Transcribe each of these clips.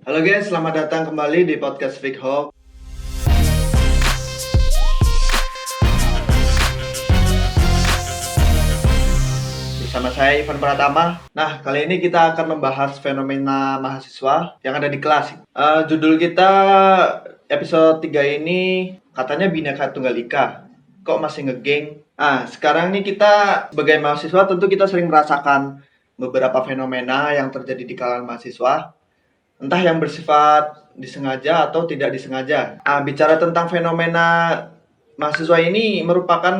Halo guys, selamat datang kembali di podcast Vic Hope. Bersama saya Ivan Pratama. Nah, kali ini kita akan membahas fenomena mahasiswa yang ada di kelas. Judul kita episode 3 ini katanya Bhinneka Tunggal Ika. Kok masih ngegeng? Sekarang nih kita sebagai mahasiswa tentu kita sering merasakan beberapa fenomena yang terjadi di kalangan mahasiswa. Entah yang bersifat disengaja atau tidak disengaja. Bicara tentang fenomena mahasiswa ini merupakan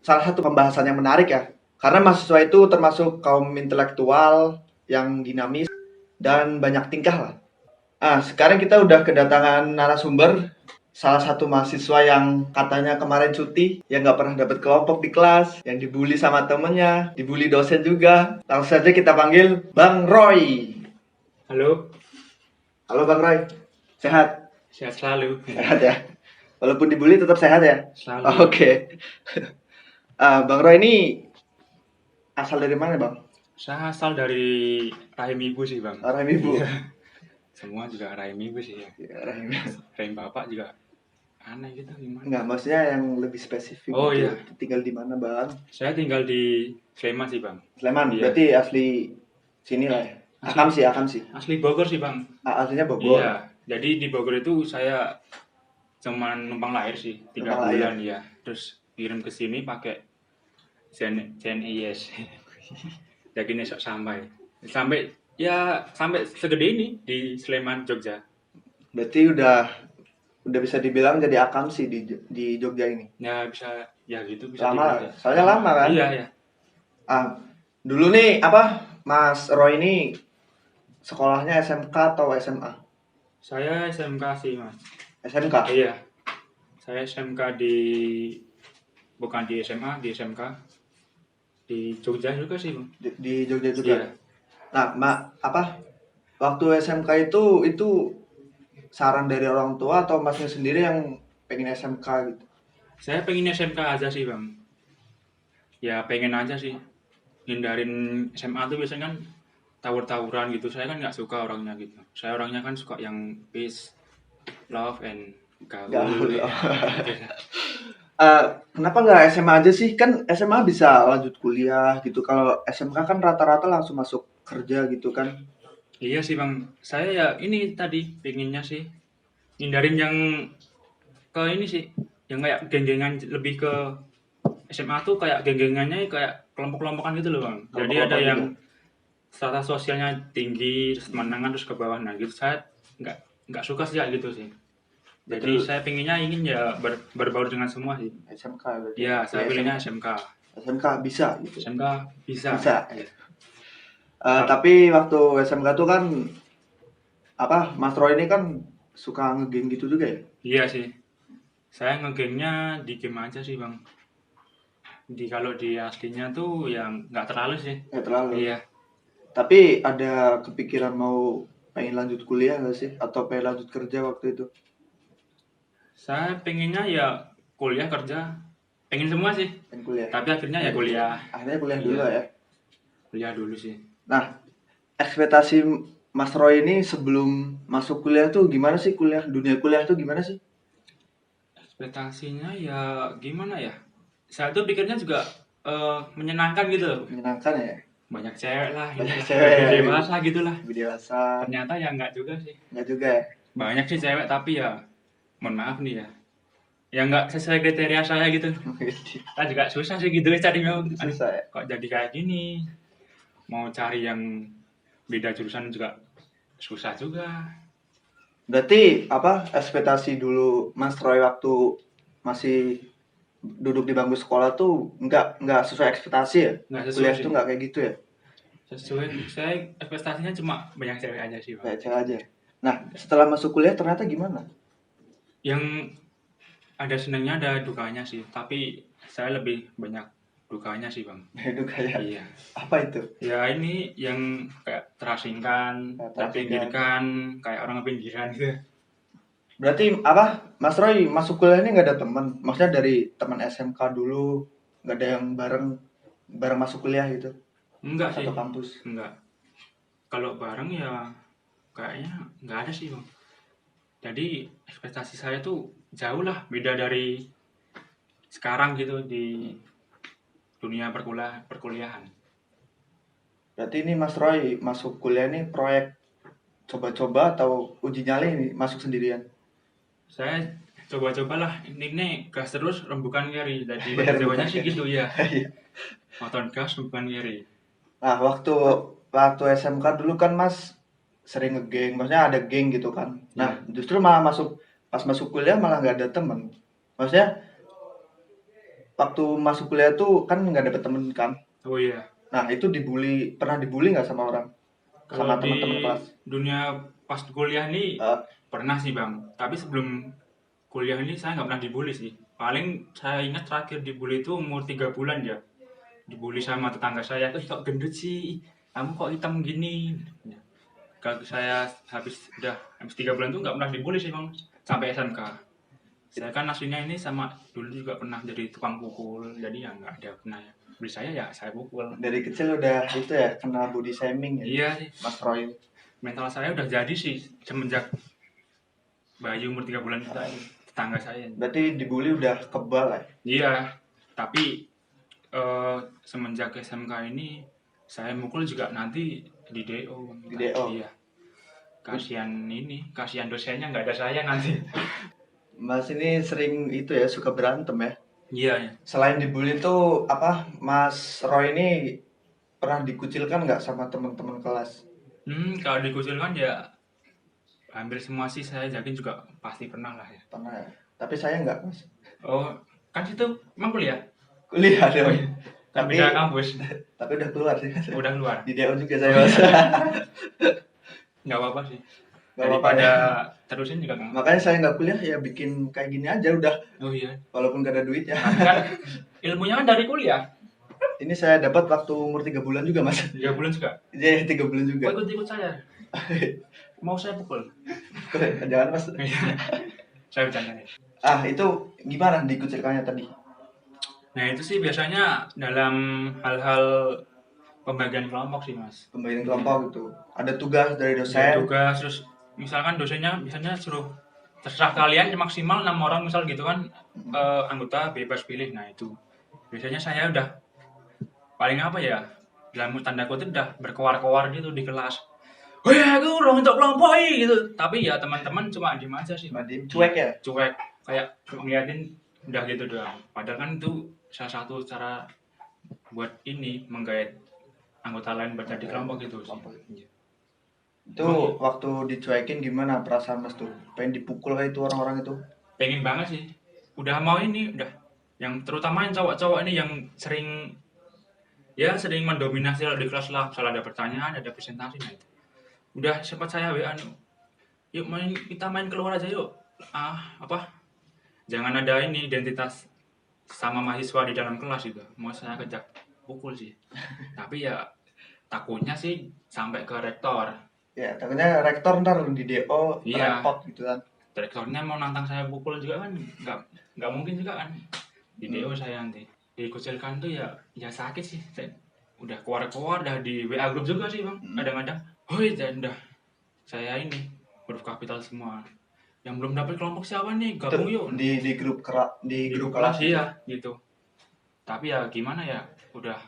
salah satu pembahasan yang menarik ya. Karena mahasiswa itu termasuk kaum intelektual yang dinamis dan banyak tingkah lah. Sekarang kita udah kedatangan narasumber, salah satu mahasiswa yang katanya kemarin cuti, yang nggak pernah dapat kelompok di kelas, yang dibully sama temennya, dibully dosen juga. Langsung saja kita panggil Bang Roy. Halo. Halo Bang Roy, sehat? Sehat selalu. Sehat ya? Walaupun dibully tetap sehat ya? Selalu. Oke. Bang Roy ini asal dari mana Bang? Saya asal dari rahim ibu sih Bang. Rahim ibu? Iya. Semua juga rahim ibu sih ya. Rahim. Rahim bapak juga aneh gitu gimana? Enggak, maksudnya yang lebih spesifik. Oh gitu. iya. Tinggal di mana Bang? Saya tinggal di Sleman sih Bang. Sleman, Iya. berarti asli sini lah ya? Akam sih. Asli Bogor sih Bang. Aslinya Bogor? Iya. Jadi di Bogor itu saya cuman numpang lahir sih 3 Numpang bulan ya. Terus kirim ke sini pakai JNIS. Jadi esok sampai segede ini di Sleman, Jogja. Berarti udah bisa dibilang jadi akam sih di Jogja ini? Ya bisa, ya gitu bisa Lama, dibilang. soalnya lama kan? Iya ya. Dulu nih Mas Roy ini sekolahnya SMK atau SMA? Saya SMK sih Mas. SMK? Iya. Saya SMK bukan di SMA, di SMK. Di Jogja juga sih Bang. Di Jogja juga? Iya. Nah, waktu SMK itu saran dari orang tua atau masnya sendiri yang pengen SMK gitu? Saya pengen SMK aja sih Bang. Ya pengen aja sih. Hindarin SMA tuh biasanya kan tawur-tawuran gitu. Saya kan nggak suka orangnya gitu. Saya orangnya kan suka yang peace, love, and gaul. Ya. Kenapa nggak SMA aja sih? Kan SMA bisa lanjut kuliah gitu. Kalau SMK kan rata-rata langsung masuk kerja gitu kan? Iya sih Bang. Saya ya ini tadi pengennya sih hindarin yang ke ini sih. Yang kayak geng-gengan lebih ke SMA tuh kayak geng-gengannya kayak kelompok-kelompokan gitu loh Bang. Jadi ada yang strata sosialnya tinggi, terus menengah terus ke bawah. Nah gitu saya nggak suka sih kayak gitu sih. Jadi saya pengennya ingin ya berbaur dengan semua sih. SMK berarti? Iya, saya pilihnya SMK. SMK bisa gitu? SMK bisa. Bisa. Ya. Tapi waktu SMK tuh kan Mas Roy ini kan suka ngegeng gitu juga ya? Iya sih. Saya ngegengnya di game aja sih Bang. Kalau di aslinya tuh yang nggak terlalu sih. Nggak terlalu? Iya. Tapi ada kepikiran mau pengen lanjut kuliah nggak sih? Atau pengen lanjut kerja waktu itu? Saya pengennya ya kuliah kerja. Pengen semua sih. Pengen kuliah? Tapi akhirnya ya kuliah. Akhirnya kuliah dulu ya? Kuliah dulu sih. Nah, ekspektasi Mas Roy ini sebelum masuk kuliah tuh gimana sih dunia kuliah tuh gimana sih? Ekspektasinya ya gimana ya? Saya tuh pikirnya juga menyenangkan gitu loh. Menyenangkan ya? Banyak cewek lah, Banyak cewek ya? lebih dewasa gitu lah. Lebih dewasa? Ternyata ya enggak juga sih. Enggak juga ya? Banyak sih cewek tapi ya mohon maaf nih ya. Ya enggak sesuai kriteria saya gitu. Kan juga susah sih gitu carinya. Susah ya? Kok jadi kayak gini? Mau cari yang beda jurusan juga susah juga. Berarti ekspektasi dulu Mas Roy waktu masih duduk di bangku sekolah tuh nggak sesuai ekspektasi ya? Nggak sesuai Kuliah sih. tuh nggak kayak gitu ya? Sesuai saya ekspektasinya cuma banyak cewek aja sih Bang. Kayak cewek aja. Nah, setelah masuk kuliah ternyata gimana? Yang ada senangnya ada dukanya sih, tapi saya lebih banyak dukanya sih Bang. Dukanya? Iya. Apa itu? Ya ini yang kayak terasingkan, terpinggirkan, kayak orang pinggiran gitu. Berarti Mas Roy masuk kuliah ini nggak ada teman? Maksudnya dari teman SMK dulu nggak ada yang bareng masuk kuliah gitu? Enggak sih. Atau kampus? Enggak. Kalau bareng ya kayaknya nggak ada sih bang. Jadi ekspektasi saya tuh jauh lah beda dari sekarang gitu di dunia perkuliahan. Berarti ini Mas Roy masuk kuliah ini proyek coba-coba atau uji nyali ini masuk sendirian? Saya coba-cobalah ini gas terus rembukan kiri. Jadi bahasa Biar Jawanya bukan sih kan. gitu ya. Iya. Motor gas rembukan kiri. Nah, waktu SMK dulu kan Mas sering ngegeng, maksudnya ada geng gitu kan. Nah, Iya. justru malah pas masuk kuliah malah nggak ada temen. Maksudnya waktu masuk kuliah tuh kan nggak dapet temen kan. Oh iya. Nah, itu pernah dibully nggak sama orang? Kalau Sama di teman-teman kelas? dunia pas kuliah ini Eh, pernah sih bang. Tapi sebelum kuliah ini saya nggak pernah dibully sih. Paling saya ingat terakhir dibully itu umur 3 bulan ya. Dibully sama tetangga saya, kok gendut sih, kamu kok hitam gini. Kalau saya habis 3 bulan tuh nggak pernah dibully sih bang, sampai SMK. Saya kan aslinya ini sama dulu juga pernah jadi tukang pukul, jadi ya nggak ada pernah ya. Beli saya pukul. dari kecil udah itu ya kena body shaming ya, Iya sih, Mas Roy. mental saya udah jadi sih semenjak bayi umur 3 bulan itu tadi, tetangga saya. Berarti dibully udah kebal ya. Iya, tapi semenjak SMK ini saya mukul juga nanti di DO. Di DO. Iya. Kasihan dosennya nggak ada saya nanti. Mas ini sering itu ya suka berantem ya. Iya, ya. Selain dibully tuh apa Mas Roy ini pernah dikucilkan nggak sama teman-teman kelas? Kalau dikucilkan ya hampir semua sih saya yakin juga pasti pernah lah ya. Pernah ya. Tapi saya nggak Mas. Oh, kan situ emang kuliah? Kuliah dong. Oh, iya. Kan Tapi beda kampus. tapi udah keluar sih. Udah keluar. Di DO juga saya Mas. Nggak apa-apa sih. Nggak apa-apa Daripada ya. terusin juga kan. Makanya saya nggak kuliah ya bikin kayak gini aja udah. Oh iya. Walaupun gak ada duit ya. Tapi kan ilmunya kan dari kuliah. Ini saya dapat waktu umur 3 bulan juga Mas. 3 bulan juga. Iya 3 bulan juga. Kok ikut-ikut saya? Mau saya pukul. Jangan Mas. Saya bercanda nih. Ah itu gimana dikucilkannya tadi? Nah itu sih biasanya dalam hal-hal pembagian kelompok sih mas. Pembagian kelompok gitu. Ada tugas dari Ya, dosen. tugas terus misalkan dosennya biasanya suruh terserah kalian maksimal 6 orang misal gitu kan, anggota bebas pilih. Nah itu biasanya saya udah paling apa ya, dalam tanda kutip udah berkoar-koar gitu di kelas. Wih aku udah untuk kelompok ini," gitu. Tapi ya teman-teman cuma diem aja sih. Madim cuek ya. Cuek kayak cuma ngeliatin udah gitu doang. Padahal kan itu salah satu cara buat ini menggait anggota lain buat jadi kelompok gitu sih. Kelompok. Iya. Itu waktu dicuekin gimana perasaan Mas tuh? Pengen dipukul kayak itu orang-orang itu? Pengen banget sih. Udah mau ini, udah. Yang terutama yang cowok-cowok ini yang sering mendominasi di kelas lah. Misalnya ada pertanyaan, ada presentasi, nah itu. Udah sempat saya WA nih. Yuk kita main keluar aja yuk. Jangan ada ini identitas sama mahasiswa di dalam kelas juga. Mau saya kejak pukul sih. Tapi ya takutnya sih sampai ke rektor. Ya, takutnya rektor ntar di DO Iya. repot gitu kan. Rektornya mau nantang saya pukul juga kan nggak mungkin juga kan. Di DO saya nanti dikucilkan tuh ya sakit sih. Udah keluar udah di WA grup juga sih bang. Kadang-kadang, udah saya ini huruf kapital semua. Yang belum dapat kelompok siapa nih? Gabung yuk. Di grup kelas kelas iya gitu. Tapi ya gimana ya, udah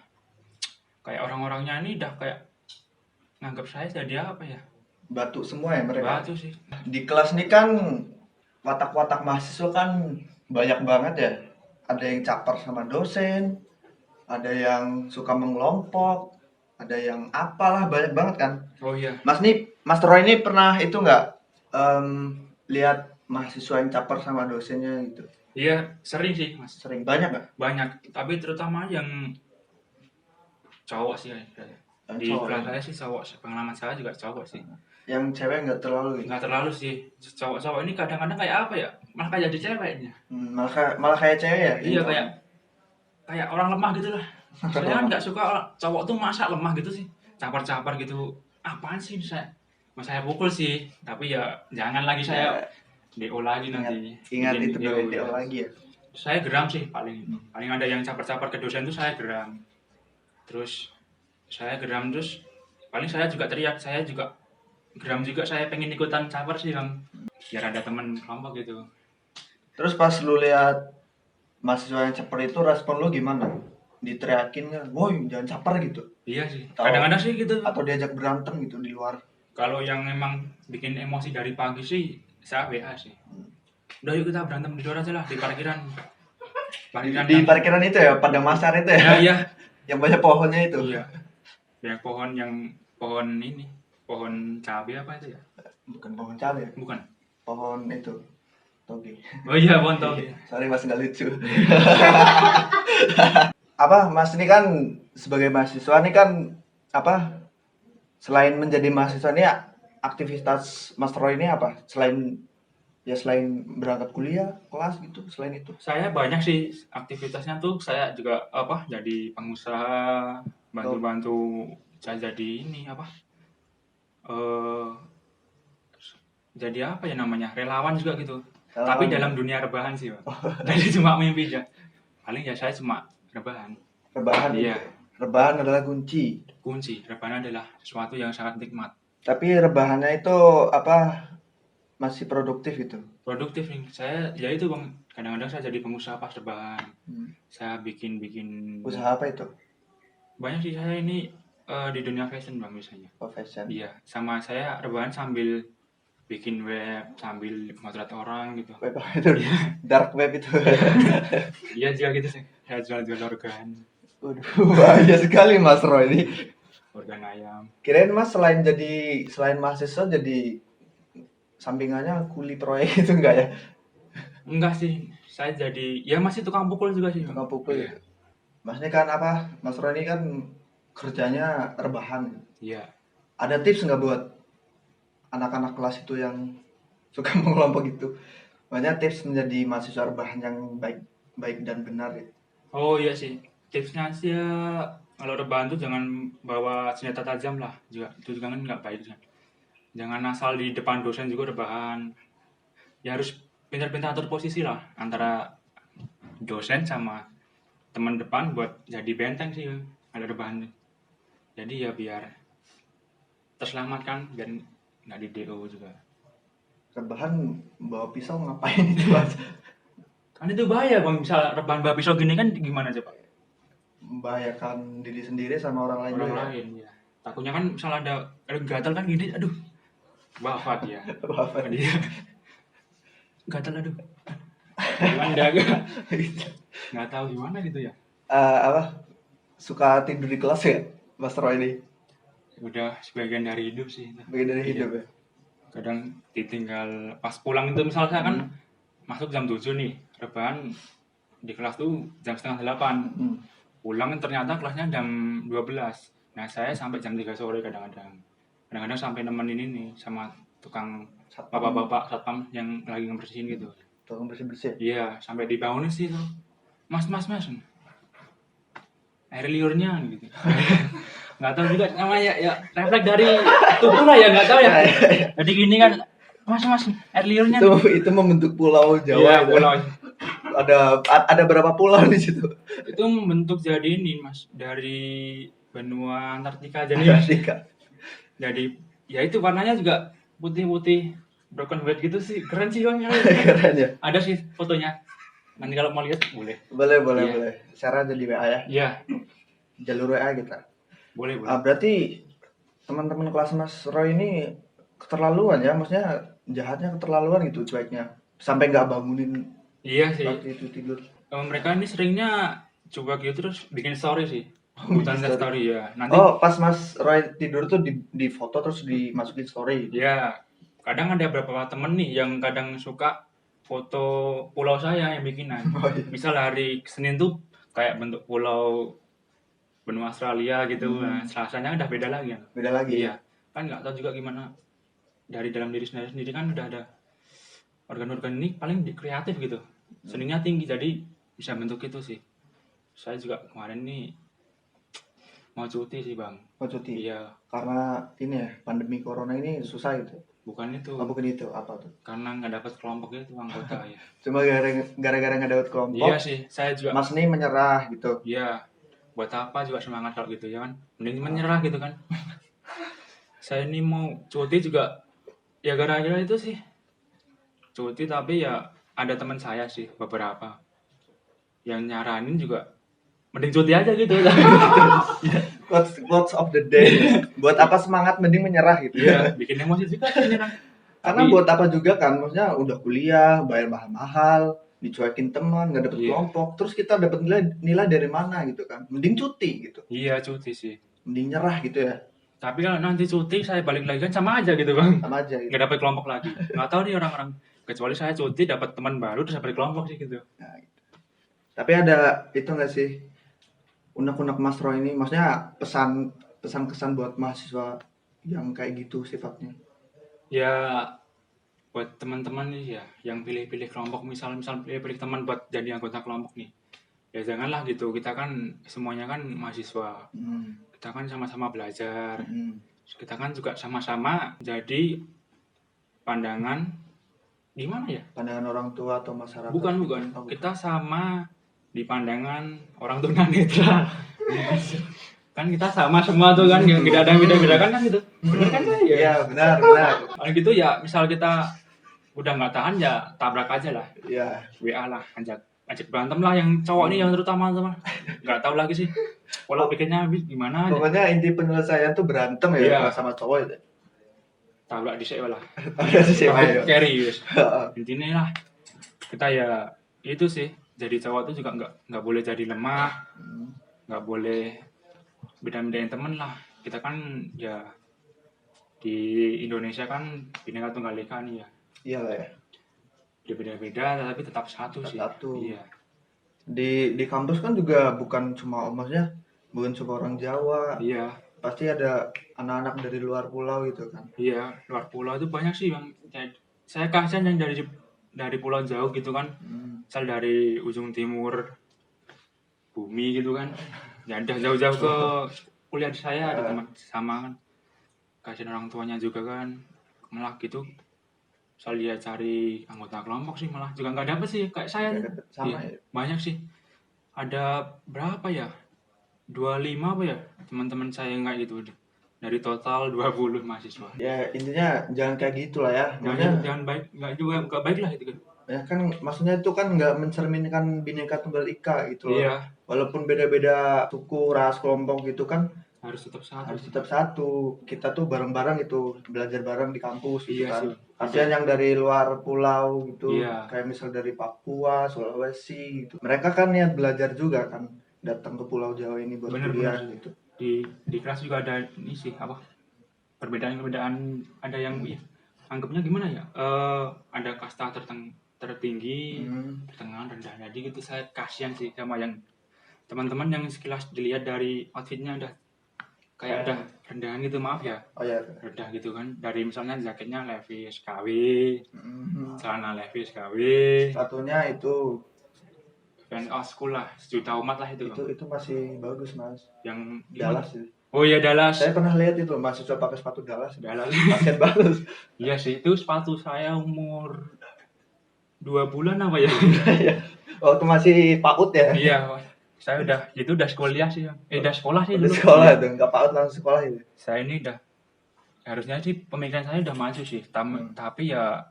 kayak orang-orangnya ini udah kayak nganggap saya jadi apa ya? batu semua ya mereka. Batu sih. Di kelas ini kan watak-watak mahasiswa kan banyak banget ya. Ada yang caper sama dosen, ada yang suka mengelompok, ada yang apalah banyak banget kan. Oh iya. Mas Roy ini pernah itu nggak lihat mahasiswa yang caper sama dosennya gitu? Iya, sering sih mas. Sering banyak nggak? Banyak, tapi terutama yang cowok sih kayaknya. Yang Di cowok kelas ya? saya sih cowok, pengalaman saya juga cowok sih. Yang cewek nggak terlalu gitu? Nggak terlalu sih, cowok-cowok ini kadang-kadang kayak apa ya, malah kayak jadi ceweknya. Malah kayak cewek ya? Iya kayak orang lemah gitu lah. Saya kan nggak suka cowok tuh masa lemah gitu sih, capar-capar gitu. Apaan sih mas saya pukul sih, tapi ya jangan lagi saya DO lagi nanti. Ingat Bikin itu video, dulu ya. DO lagi ya? Saya geram sih paling ada yang capar-capar ke dosen tuh saya geram. Terus saya geram terus paling saya juga teriak, saya juga geram juga saya pengen ikutan caper sih bang, biar ada teman kelompok gitu. Terus pas lu lihat mahasiswa yang caper itu respon lu gimana? Diteriakin nggak? Woi jangan caper gitu? Iya sih, Atau- kadang-kadang sih gitu. Atau diajak berantem gitu di luar? Kalau yang emang bikin emosi dari pagi sih saya WA sih. Udah yuk kita berantem di luar aja lah di parkiran. Parkiran Di yang parkiran itu ya, Padang Masar itu ya? ya iya. Yang banyak pohonnya itu? Iya. Banyak pohon ini, pohon cabai apa itu ya? Bukan pohon cabai, Bukan. pohon itu toge. Oh iya, pohon toge. Sorry mas, nggak lucu. Apa mas ini kan sebagai mahasiswa ini kan apa, selain menjadi mahasiswa ini aktivitas mas Roy ini apa, selain berangkat kuliah kelas gitu, selain itu? Saya banyak sih aktivitasnya tuh, saya juga apa jadi pengusaha, bantu-bantu saya jadi ini apa jadi apa ya namanya, relawan juga gitu. Tapi dalam dunia rebahan sih Pak. Jadi cuma mimpi aja. Paling ya saya cuma rebahan. Rebahan. Iya. Rebahan adalah kunci. Rebahan adalah sesuatu yang sangat nikmat. Tapi rebahannya itu apa, masih produktif itu? Produktif nih. Saya ya itu Bang, kadang-kadang saya jadi pengusaha pas rebahan. Saya bikin Usaha apa itu? banyak sih saya ini di dunia fashion Bang misalnya. Oh, fashion. Iya, sama saya rebahan sambil bikin web, sambil motret orang gitu. Web apa itu? Dark web itu. Iya juga gitu sih. Saya jual-jual organ. Waduh, bahaya sekali Mas Roy ini. Organ ayam. Kirain Mas selain mahasiswa jadi sampingannya kuli proyek itu enggak ya? Enggak sih, saya jadi ya masih tukang pukul juga sih. Tukang pukul. Iya. Mas ini kan apa? Mas Roy ini kan kerjanya rebahan. Iya. Ada tips nggak buat anak-anak kelas itu yang suka mengelompok gitu? Banyak tips menjadi mahasiswa rebahan yang baik dan benar ya. Oh iya sih, tipsnya sih ya kalau rebahan tuh jangan bawa senjata tajam lah, juga itu juga kan nggak baik kan. Jangan asal di depan dosen juga rebahan. Ya harus pintar-pintar atur posisi lah antara dosen sama teman depan buat jadi benteng sih ada rebahan. Jadi ya biar terselamatkan dan nggak di DO juga. Rebahan bawa pisau ngapain itu Mas? Kan itu bahaya bang, misal rebahan bawa pisau gini kan gimana coba? Membahayakan diri sendiri sama orang lain. Orang lain ya. Takutnya kan misal ada gatal kan gini, aduh wafat ya. Wafat. Dia gatal aduh. Gimana nggak tahu gimana gitu ya. Apa? Suka tidur di kelas ya Mas Roy ini? Udah sebagian dari hidup sih. Bagian dari hidup ya. Kadang ditinggal pas pulang itu misal saya kan masuk jam 7 nih, rebahan di kelas tuh jam setengah 8. Pulang ternyata kelasnya jam 12. Nah saya sampai jam 3 sore kadang-kadang sampai nemenin ini sama tukang bapak-bapak satpam yang lagi ngebersihin gitu. Tukang bersih-bersih? Iya, sampai dibangunin sih tuh. Mas, air liurnya gitu. Nggak tahu juga namanya ya refleks dari tubuh lah ya, nggak tahu ya. Jadi gini kan, mas air liurnya itu membentuk pulau Jawa. Iya, pulau. Ada berapa pulau di situ? Itu membentuk jadi ini mas, dari benua Antartika jadi jadi ya itu warnanya juga putih broken white gitu sih, keren sih bang. Keren ya. Ada sih fotonya, nanti kalau mau lihat boleh. Boleh. Share aja di WA ya. Iya. Jalur WA kita. Boleh. Berarti teman-teman kelas Mas Roy ini keterlaluan ya, maksudnya jahatnya keterlaluan gitu cueknya, sampai nggak bangunin. Iya sih. Waktu itu tidur. Mereka ini seringnya coba gitu terus bikin story sih. Bukan story ya. Nanti pas Mas Roy tidur tuh di foto terus dimasukin story. Iya. Kadang ada beberapa temen nih yang kadang suka foto pulau saya yang bikinan. Misal hari Senin tuh kayak bentuk pulau benua Australia gitu. Nah, Selasanya udah beda lagi. Beda lagi. Iya. Kan nggak tahu juga gimana dari dalam diri sendiri kan udah ada organ-organ ini paling kreatif gitu. Seninya tinggi jadi bisa bentuk itu sih. Saya juga kemarin nih mau cuti sih bang. Mau cuti? Iya. Karena ini ya pandemi corona ini susah gitu. Bukan itu. Bukan itu, apa tuh? Karena nggak dapat kelompok itu anggota ya. Cuma gara-gara nggak dapat kelompok. Iya sih, saya juga. Mas nih menyerah gitu. Iya. Buat apa juga semangat kalau gitu ya kan? Mending menyerah gitu kan. saya ini mau cuti juga ya gara-gara itu sih. Cuti tapi ya ada teman saya sih beberapa yang nyaranin juga mending cuti aja gitu. Quotes of the day. Buat apa semangat, mending menyerah gitu. Iya, bikin emosi juga sih nyerang. Karena Tapi- buat apa juga kan, maksudnya udah kuliah, bayar mahal-mahal, dicuekin teman, nggak dapet Iya. kelompok, terus kita dapat nilai dari mana gitu kan? Mending cuti gitu, Iya cuti sih. mending nyerah gitu ya, Tapi kalau nanti cuti saya balik lagi kan sama aja gitu bang. sama aja gitu. Nggak dapat kelompok lagi. Nggak tahu nih orang-orang. Kecuali saya cuti dapat teman baru terus dapat kelompok sih gitu. Nah, gitu. Tapi ada itu nggak sih, unek-unek Mas Roy ini, maksudnya pesan-kesan buat mahasiswa yang kayak gitu sifatnya. Ya buat teman-teman nih ya yang pilih-pilih kelompok misal pilih-pilih teman buat jadi anggota kelompok nih. Ya janganlah gitu. Kita kan semuanya kan mahasiswa. Kita kan sama-sama belajar. Kita kan juga sama-sama jadi pandangan gimana ya? Pandangan orang tua atau masyarakat? Bukan. Oh, bukan. Kita sama di pandangan orang tunanetra. Kan kita sama semua tuh kan, yang tidak ada yang beda-beda kan gitu. Bener kan saya? Iya, benar. Kalau gitu ya, misal kita udah nggak tahan ya tabrak aja lah. Iya. WA lah, ajak berantem lah yang cowok nih yang terutama teman. Nggak tahu lagi sih. Pola pikirnya gimana aja. Pokoknya inti penyelesaian tuh berantem ya, Iya. kalau sama cowok itu. Tabrak di sewa lah. Ada sih ya. Carry wis. Intinya lah kita ya itu sih. Jadi cowok tuh juga nggak boleh jadi lemah, nggak boleh beda-bedain temen lah. Kita kan ya di Indonesia kan Bhinneka Tunggal Ika nih ya. Iya lah ya. Dia beda-beda tapi tetap satu Tetap sih. satu. Iya. Di kampus kan juga bukan cuma maksudnya bukan cuma orang Jawa. Iya. Pasti ada anak-anak dari luar pulau gitu kan. Iya, luar pulau itu banyak sih bang. Saya kasihan yang dari pulau jauh gitu kan. Misal dari ujung timur bumi gitu kan. Ya udah jauh-jauh ke kuliah di saya ada teman sama kan. Kasihan orang tuanya juga kan. Malah gitu. Misal dia cari anggota kelompok sih malah juga nggak dapet sih kayak saya. Nggak dapet, sama Iya, ya. banyak sih. Ada berapa ya? 25 apa ya? Teman-teman saya yang kayak gitu. Dari total 20 mahasiswa. Ya intinya jangan kayak gitulah ya. Maksudnya Jangan baik, nggak baik lah itu kan. ya kan maksudnya itu kan nggak mencerminkan Bhinneka Tunggal Ika gitu loh. Iya, Walaupun beda-beda suku, ras, kelompok gitu kan harus tetap satu. harus tetap satu. Kita tuh bareng-bareng gitu, belajar bareng di kampus gitu Iya kan. sih. Kasihan yang dari luar pulau gitu, Iya. kayak misal dari Papua, Sulawesi gitu. Mereka kan niat belajar juga kan, datang ke Pulau Jawa ini buat Bener, kuliah bener. gitu. Di kelas juga ada ini sih apa? Perbedaan ada yang ya, anggapnya gimana ya? Ada kasta tertinggi, pertengahan, rendah. Jadi gitu saya kasihan sih sama yang teman-teman yang sekilas dilihat dari outfitnya udah kayak udah rendahan gitu, maaf ya. Oh ya. Rendah gitu kan. Dari misalnya jaketnya Levi's KW, celana Levi's KW, Satunya itu Van School lah, sejuta umat lah itu. itu masih bagus mas. Yang Dallas sih. Oh iya Dallas. Saya pernah lihat itu mahasiswa pakai sepatu Dallas. Dallas. Kasian banget. Iya sih, itu sepatu saya umur 2 bulan apa ya? Waktu masih PAUD ya. Iya, saya udah kuliah sih. Udah sekolah sih Udah dulu. sekolah tuh, nggak PAUD langsung sekolah itu. Saya ini harusnya sih pemikiran saya udah maju sih, tapi ya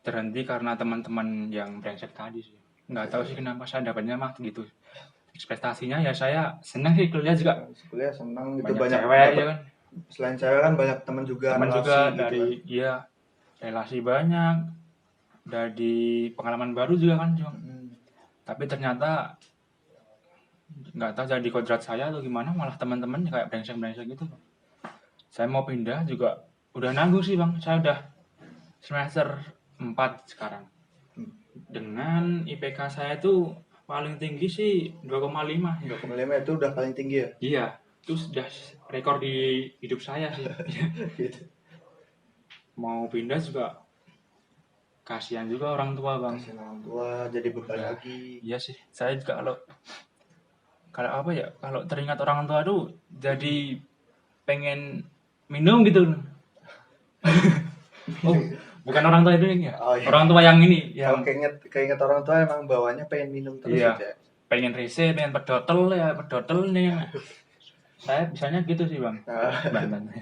terhenti karena teman-teman yang brengsek tadi sih. Nggak tahu sih kenapa saya dapatnya mah gitu. Ekspektasinya ya saya senang sih kuliah juga. Kuliah senang gitu, Banyak banyak cewek dapet- ya kan. Selain cewek kan banyak teman juga, Teman relasi juga gitu dari kan. iya relasi banyak. Dari pengalaman baru juga kan, Jong. Tapi ternyata nggak tahu jadi kodrat saya atau gimana, malah teman-teman kayak brengsek gitu. Saya mau pindah juga udah nanggung sih bang, saya udah semester 4 sekarang. Dengan IPK saya itu paling tinggi sih 2,5. 2,5 itu udah paling tinggi ya. Iya, itu sudah rekor di hidup saya sih. Gitu. Mau pindah juga kasihan juga orang tua bang. Kasihan orang tua jadi beban Udah. lagi. Iya sih, saya juga kalau apa ya, kalau teringat orang tua tuh jadi pengen minum gitu. Oh, bukan orang tua itu ya. Oh, iya. Orang tua yang ini, Kalau yang keinget orang tua emang bawahnya pengen minum terus Iya. aja. pengen rese, pengen pedotel nih. Saya bisanya gitu sih bang. Nah, Bantan.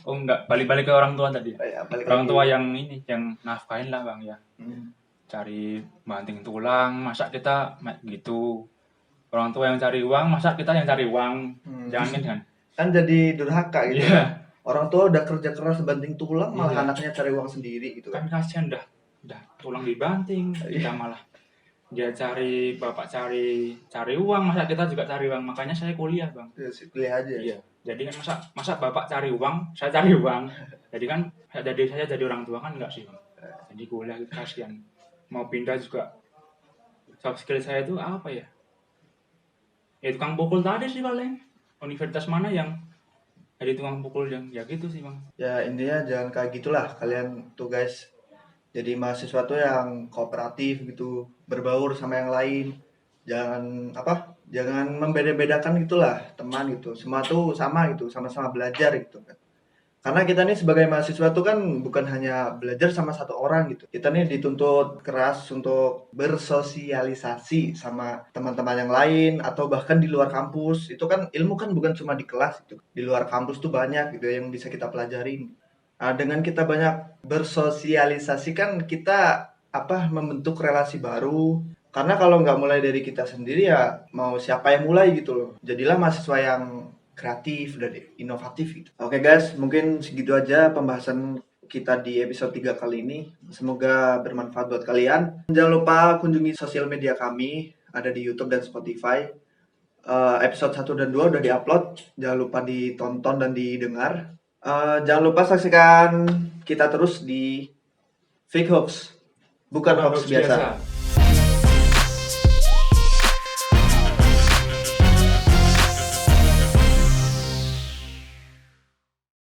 Oh enggak, balik-balik ke orang tua tadi. ya, balik Orang lagi. tua yang ini, yang nafkahin lah bang ya. Hmm. Cari banting tulang, masa kita gitu. Orang tua yang cari uang, masa kita yang cari uang. Jangan kan? Kan jadi durhaka gitu. Iya. Orang tua udah kerja keras banting tulang, malah Iya. anaknya cari uang sendiri gitu kan. Kan kasihan dah tulang dibanting, kita malah dia bapak cari uang, masa kita juga cari uang. Makanya saya kuliah bang. Ya, pilih aja. Iya. Jadi kan masa bapak cari uang, saya cari uang. Jadi kan saya jadi orang tua kan enggak sih bang. Jadi kuliah itu kasihan. Mau pindah juga soft skill saya itu apa ya? Ya tukang pukul tadi sih paling. Universitas mana yang jadi tukang pukul yang ya gitu sih bang. Ya intinya jangan kayak gitulah kalian tuh guys. Jadi mahasiswa tuh yang kooperatif gitu, berbaur sama yang lain. Jangan apa? Jangan membeda-bedakan gitulah teman gitu. Semua tuh sama gitu, sama-sama belajar gitu kan. Karena kita nih sebagai mahasiswa tuh kan bukan hanya belajar sama satu orang gitu. Kita nih dituntut keras untuk bersosialisasi sama teman-teman yang lain atau bahkan di luar kampus. Itu kan ilmu kan bukan cuma di kelas gitu. Di luar kampus tuh banyak gitu yang bisa kita pelajarin. Nah, dengan kita banyak bersosialisasi kan kita membentuk relasi baru. Karena kalau nggak mulai dari kita sendiri ya mau siapa yang mulai gitu loh. Jadilah mahasiswa yang kreatif dan inovatif gitu. Oke guys, mungkin segitu aja pembahasan kita di episode 3 kali ini. Semoga bermanfaat buat kalian. Jangan lupa kunjungi sosial media kami, ada di YouTube dan Spotify. Episode 1 dan 2 udah diupload. Jangan lupa ditonton dan didengar. Jangan lupa saksikan kita terus di Fake Hoax, bukan hoax biasa.